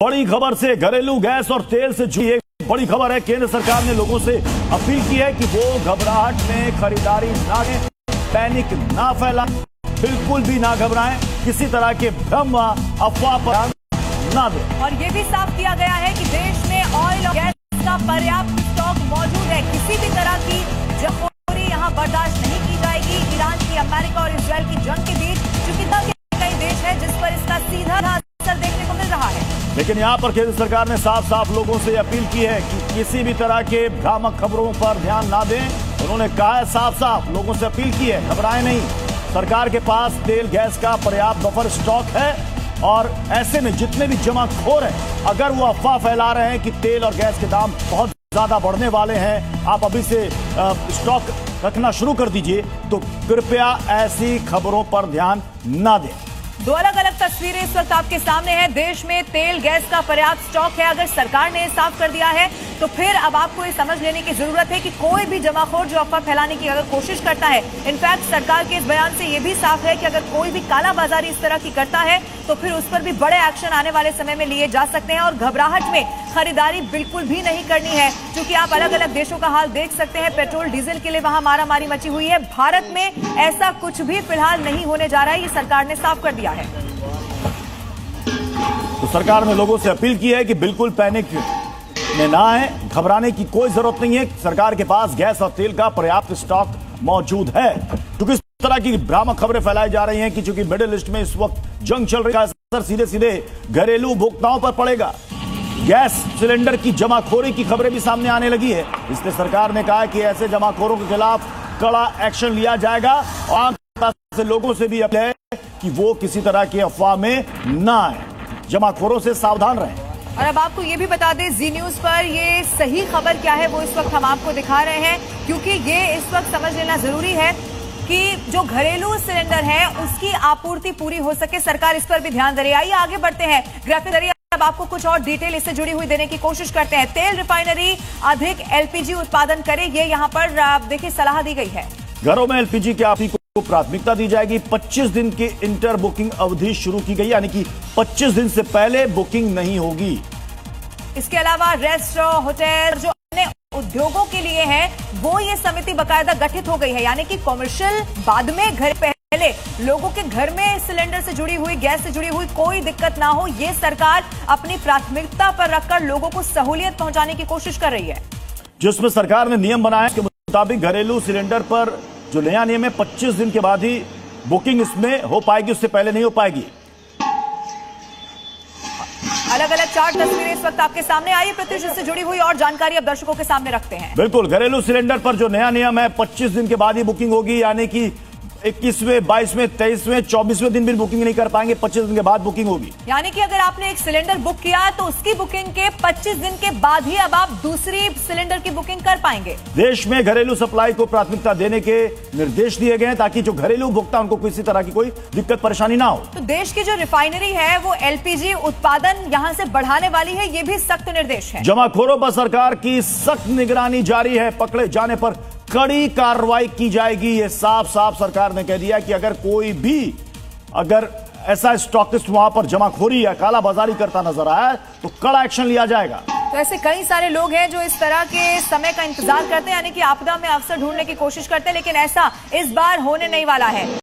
बड़ी खबर से घरेलू गैस और तेल से जुड़ी एक बड़ी खबर है। केंद्र सरकार ने लोगों से अपील की है कि वो घबराहट में खरीदारी ना करें, पैनिक ना फैलाएं, बिल्कुल भी ना घबराएं, किसी तरह के भ्रम व अफवाह पर ध्यान ना दें। और ये भी साफ किया गया है कि देश में ऑयल और गैस का पर्याप्त स्टॉक मौजूद है। किसी भी तरह की जमाखोरी यहाँ बर्दाश्त नहीं की जाएगी। ईरान की, अमेरिका और इजरायल की जंग के बीच चूंकि कई देश है जिस पर इसका सीधा असर देखने को मिल रहा है, लेकिन यहाँ पर केंद्र सरकार ने साफ साफ लोगों से अपील की है कि किसी भी तरह के भ्रामक खबरों पर ध्यान ना दें। उन्होंने कहा है साफ साफ लोगों से अपील की है, घबराएं नहीं। सरकार के पास तेल गैस का पर्याप्त बफर स्टॉक है और ऐसे में जितने भी जमाखोर हैं, अगर वो अफवाह फैला रहे हैं कि तेल और गैस के दाम बहुत ज्यादा बढ़ने वाले हैं, आप अभी से स्टॉक रखना शुरू कर दीजिए, तो कृपया ऐसी खबरों पर ध्यान ना दें। दो अलग अलग तस्वीरें इस वक्त आपके सामने हैं। देश में तेल गैस का पर्याप्त स्टॉक है। अगर सरकार ने साफ कर दिया है तो फिर अब आपको ये समझ लेने की जरूरत है कि कोई भी जमाखोर जो अफवाह फैलाने की अगर कोशिश करता है, इनफैक्ट सरकार के इस बयान से ये भी साफ है कि अगर कोई भी कालाबाजारी इस तरह की करता है तो फिर उस पर भी बड़े एक्शन आने वाले समय में लिए जा सकते हैं। और घबराहट में खरीदारी बिल्कुल भी नहीं करनी है, क्योंकि आप अलग अलग देशों का हाल देख सकते हैं। पेट्रोल डीजल के लिए वहां मारामारी मची हुई है। भारत में ऐसा कुछ भी फिलहाल नहीं होने जा रहा है, ये सरकार ने साफ कर दिया है। तो सरकार ने लोगों से अपील की है कि बिल्कुल पैनिक में ना आए, घबराने की कोई जरूरत नहीं है। सरकार के पास गैस और तेल का पर्याप्त स्टॉक मौजूद है। क्योंकि इस तरह की भ्रामक खबरें फैलाई जा रही हैं कि चूंकि मिडिल ईस्ट में इस वक्त जंग चल रही है, असर सीधे सीधे घरेलू उपभोक्ताओं पर पड़ेगा। गैस सिलेंडर की जमाखोरी की खबरें भी सामने आने लगी है। इसलिए सरकार ने कहा कि ऐसे जमाखोरों के खिलाफ कड़ा एक्शन लिया जाएगा और से लोगों से भी अपील है कि वो किसी तरह की अफवाह में ना आए, जमाखोरों से सावधान रहें। और अब आपको ये भी बता दें, जी न्यूज पर ये सही खबर क्या है वो इस वक्त हम आपको दिखा रहे हैं, क्योंकि ये इस वक्त समझ लेना जरूरी है कि जो घरेलू सिलेंडर है उसकी आपूर्ति पूरी हो सके। सरकार इस पर भी ध्यान दे रही है। आइए आगे बढ़ते हैं। ग्राफिक जरिए अब आपको कुछ और डिटेल इससे जुड़ी हुई देने की कोशिश करते हैं। तेल रिफाइनरी अधिक एलपीजी उत्पादन करे, ये यहाँ पर देखिए सलाह दी गई है। घरों में एलपीजी की आपूर्ति को प्राथमिकता दी जाएगी। 25 दिन की इंटर बुकिंग अवधि शुरू की गई, यानी कि 25 दिन से पहले बुकिंग नहीं होगी। इसके अलावा रेस्टोरेंट, होटल, जो अन्य उद्योगों के लिए है, वो ये समिति बकायदा गठित हो गई है, यानी कि कॉमर्शियल बाद में, घर पहले लोगों के घर में सिलेंडर से जुड़ी हुई, गैस से जुड़ी हुई कोई दिक्कत ना हो, ये सरकार अपनी प्राथमिकता पर रखकर लोगों को सहूलियत पहुंचाने की कोशिश कर रही है। जिसमें सरकार ने नियम बनाया के मुताबिक घरेलू सिलेंडर पर जो नया नियम है, 25 दिन के बाद ही बुकिंग इसमें हो पाएगी, उससे पहले नहीं हो पाएगी। अलग अलग 4 तस्वीरें इस वक्त आपके सामने आई। प्रत्युष इससे जुड़ी हुई और जानकारी अब दर्शकों के सामने रखते हैं। बिल्कुल, घरेलू सिलेंडर पर जो नया नियम है, 25 दिन के बाद ही बुकिंग होगी, यानी कि 21वें, 22वें, 23वें, 24वें दिन भी बुकिंग नहीं कर पाएंगे, 25 दिन के बाद बुकिंग होगी। यानी कि अगर आपने एक सिलेंडर बुक किया तो उसकी बुकिंग के 25 दिन के बाद ही अब आप दूसरी सिलेंडर की बुकिंग कर पाएंगे। देश में घरेलू सप्लाई को प्राथमिकता देने के निर्देश दिए गए हैं ताकि जो घरेलू उपभोक्ता उनको किसी तरह की कोई दिक्कत परेशानी ना हो। तो देश की जो रिफाइनरी है वो एलपीजी उत्पादन यहां से बढ़ाने वाली है, ये भी सख्त निर्देश है। जमाखोरों पर सरकार की सख्त निगरानी जारी है। पकड़े जाने पर कड़ी कार्रवाई की जाएगी, ये साफ साफ सरकार ने कह दिया कि अगर कोई भी ऐसा स्टॉकिस्ट वहां पर जमाखोरी या कालाबाजारी करता नजर आया तो कड़ा एक्शन लिया जाएगा। तो ऐसे कई सारे लोग हैं जो इस तरह के समय का इंतजार करते हैं, यानी कि आपदा में अवसर ढूंढने की कोशिश करते हैं, लेकिन ऐसा इस बार होने नहीं वाला है।